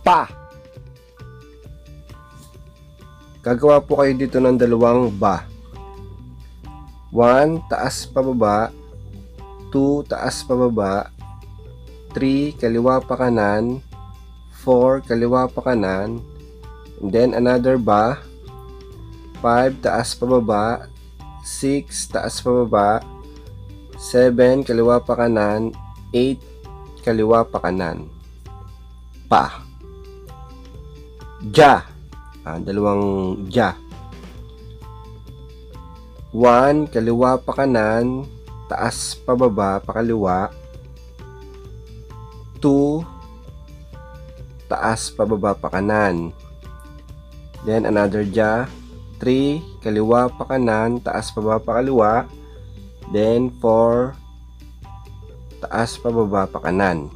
pa. Gagawa po kayo dito ng dalawang ba. 1 taas pababa, 2 taas pababa, 3 kaliwa pa kanan, 4 kaliwa pa kanan, and then another ba. 5 taas pababa, 6 taas pababa, 7 kaliwa pa kanan, 8 kaliwa pa kanan. Pa. Ja. Dalawang ja. 1 kaliwa pa kanan, taas pababa pa kaliwa. 2 taas pababa pa kanan. Then another ja. 3 kaliwa pa kanan, taas pababa pa kaliwa. Then 4 taas pababa pa kanan.